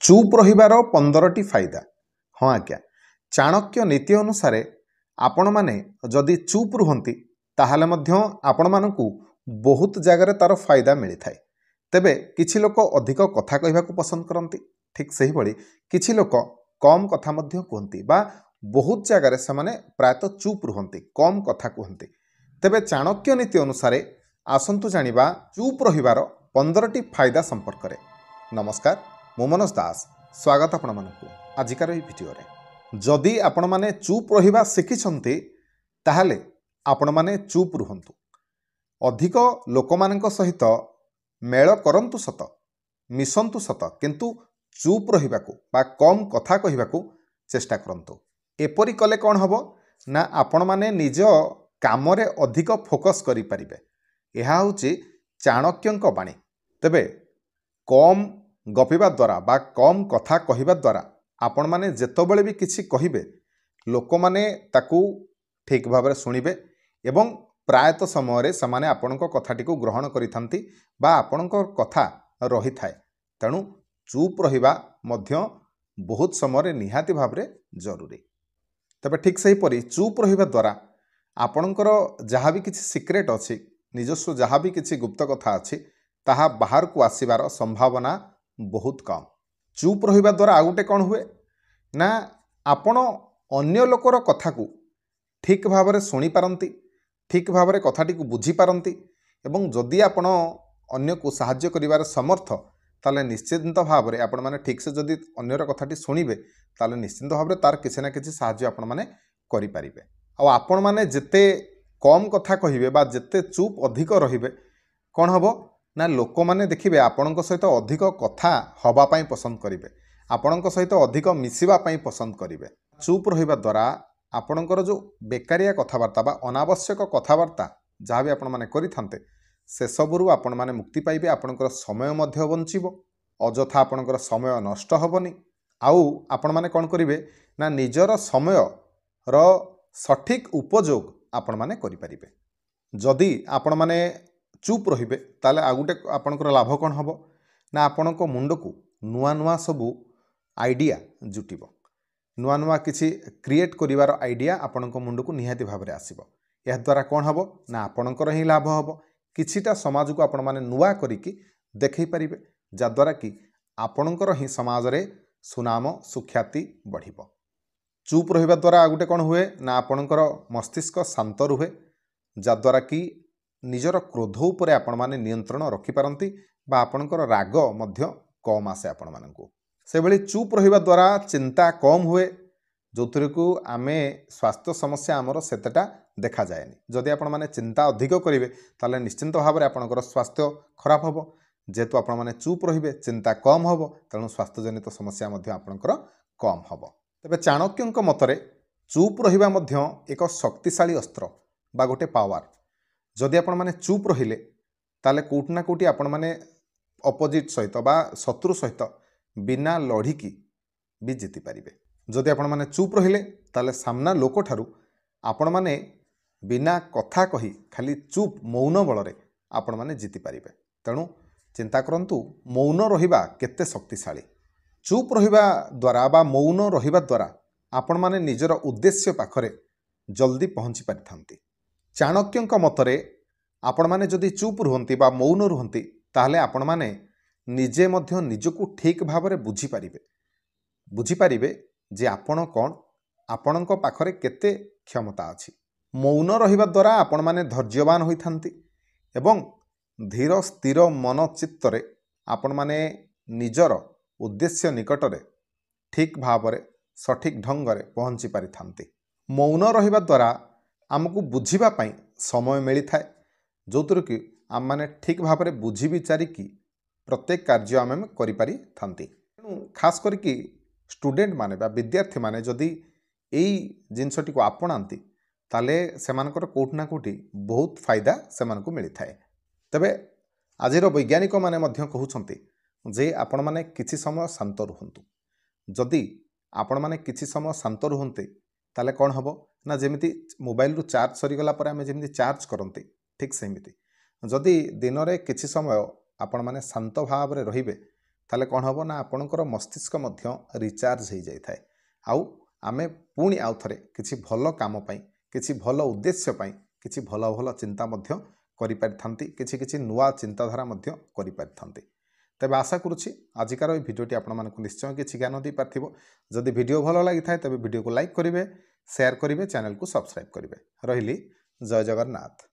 चुप रहिबार 15टी फायदा। हाँ आज्ञा, चाणक्य नीति अनुसार आपण माने जदि चुप रुहंती ताहाले मध्य आपण मानकु बहुत जगार तार फायदा मिली थाए। तेबे किछि लोक अधिक कथा कहबाकू पसंद करती, ठीक सही भली किछि लोक कम कथा मध्य कहती बा बहुत जगार से माने प्रायतः चुप रुहंती, कम कथा कहती। तेबे चाणक्य नीति अनुसार आसंतु जानिबा चुप रहिबार 15टी फायदा संपर्क रे। नमस्कार, मु मनोज दास, स्वागत आपण मानकु आजिकार एही भिडियो रे। जदि आपण माने चुप रहिबा शिखिछंती ताहाले आपण माने चुप रुहंतु। अधिक लोकमानक सहित मेल करंतु सत, मिसंतु सत, किंतु चुप रहिबाकू बा कम कथा कहिबाकू चेष्टा करंतु। एपरि कले कोन हबो ना आपण माने निज काम रे अधिक फोकस करि परिबे। एहा होची चाणक्यंक बाणी। तेबे कम गपिबा द्वारा बा कम कथा कहिबा द्वारा आपण माने जेतबेले भी किछि कहिबे लोक माने ताकू ठीक भाव शुणिबे एवं प्रायत समय से आपणक कथाटी को ग्रहण करिथांती बा आपणक कथा रही थाए। तेणु चुप रहिबा मध्य बहुत समय निहाती भाव जरूरी। तबे ठीक सही परी चुप रहिबा द्वारा आपणकर जहाँ भी किछि सिक्रेट अछि, निजस्व जहाँ भी किछि गुप्त कथा अछि, ताहा बाहर को आसीबार संभावना बहुत कम। चुप रहिबा द्वारा आ गोटे कौन हुए ना आपण अन्य लोकर कथा को ठीक भाव में शुणी पारंती, ठीक भाव में कथाटी को बुझी पारंती एवं जदि आपण अन्य को साहाय्य करिवार समर्थ ताले निश्चिंत भाव में आपण माने ठीक से जदि अन्यर कथाटी शुणिबे ताले निश्चिंत भाव में तार किसी ना किसी साहाय्य आपण माने करि पारिबे। आ आपण माने जेते कम कथा कहिबे बा जेते चुप अधिक रहिबे कौन हबो ना लोक माने देखिबे आपणक सहित अधिक कथा हवा पाई पसंद करिबे, आपणक सहित अधिक मिसिबा पाई पसंद करिबे। चुप रहिबा द्वारा आपणकर जो बेकारिया कथबार्ता बा अनावश्यक कथबार्ता जहाँ भी आपण माने करिथांते से सबुरु आपण माने मुक्ति पाइबे। आपणकर समय मध्य बंचिबो, अजथा आपणकर समय नष्ट हबनी। आउ आपण माने कोन करिवे ना निजर समय रो सठिक उपयोग आपण माने करि परिबे। जदि आपण माने चुप रहिबे ताले आ गुटे आपणकर लाभ कोन हबो ना आपणक मुंड को नुआ नुआ सबु आइडिया जुटिबो, नुआ नुआ किछि क्रिएट करिवार आइडिया आपणक मुंड को निहाती भाव में आसीबो। या द्वारा कोन हबो ना आपणकर ही लाभ हबो। किछिटा समाज को आपण माने नुआ करिकि देखै परिबे, जा द्वारा कि आपणकर ही समाज रे सुनाम सुख्याति बढ़िबो। चुप रहिबा द्वारा आ गुटे कोन हुए ना आपणकर मस्तिष्क शांत रुहे, जा द्वारा कि निजर क्रोध उपरे आपण माने नियंत्रण रखि पारंती बा आपणकर राग मध्य कम आसे आपण मानकु। से भली चुप रहिबा द्वारा चिंता कम हुए, जोथरे को आमे स्वास्थ्य समस्या आमर सेतेटा देखा जाएनी। जदि आपण माने चिंता अधिक करिवे ताले निश्चिंत भाव में आपणकर स्वास्थ्य खराब हबो। जेहेतु आपण माने चुप रहिबे चिंता कम हबो, तेणु स्वास्थ्य जनित समस्या मध्य आपणकर कम हबो। तबे चाणक्यंक मतरे चुप रहिबा मध्य एक शक्तिशाली अस्त्र बा गोटे पावर। जदि आपण माने चुप रहिले ताले कोउट ना कोउटी आपण माने अपोजिट सहित बा शत्रु सहित बिना लढ़िकी भी जीति पारिबे। जदि आपण माने चुप रहिले ताले सामना लोक ठारू आपण माने बिना कथा कही खाली चुप मौन बल आपण माने जीति पारिबे। तेणु चिंता करंतु मौन रहिबा केते शक्तिशाली। चुप रहिबा द्वारा बा मौन रहिबा द्वारा आपण माने निजर उद्देश्य पाखरे जल्दी पहुंची पारिथांती। चाणक्यंक मतरे आपण माने जदि चुप रुहंती बा मौन रुहंती ताहले आपण माने निजे मध्य निजको ठीक भाव में बुझी पारिबे जे आपण कोन, आपणक पाखरे केते क्षमता अछि। मौन रहिबा द्वारा आपण माने धैर्यवान होइथांती एवं धीर स्थिर मन चित्तरे आपण माने निजर उद्देश्य निकटरे ठीक भाव में सठिक ढंग रे पहुंची पारिथांती। मौन रहिबा द्वारा आमको बुझिबा पाई समय मिली थाए, जोथुर कि आम माने ठीक भाव में बुझी विचारिकी प्रत्येक कार्य आम करि पारि थांती। खास करके स्टूडेंट माने बा विद्यार्थी माने जदि एई जिनसटी को आपणांती ताले सेमानकर कोट ना कोटी बहुत फायदा सेमानकु मिली थाए। तबे आजिर वैज्ञानिक माने मध्य कहउछंती जे आपण माने किछि समय शांत रुहंतु। जदि आपण माने किछि समय शांत रुहंते ताले कोन हबो ना जेमिति मोबाइल रु चार्ज सरी गला पर आमे जेमिति चार्ज करंती ठीक सेमिति जदि दिन रे किछि समय आपण माने शांत भाव रे रहिबे ताले कौन हम ना आपणकर मस्तिष्क रिचार्ज हो जाए आउ आमे पुणी आउ थे किसी भल काम किसी भल उद्देश्य किसी भल भल चिंता किसी नुआ चिंताधारा करि तेज आशा करुच्ची आजिकार भिडियोटी आपण निश्चय किसी ज्ञान दे पार्थिव जदि भिडियो भल लगी था तेज भिडियो को लाइक करेंगे शेयर करेंगे चैनल को सब्सक्राइब करेंगे रही जय जगन्नाथ।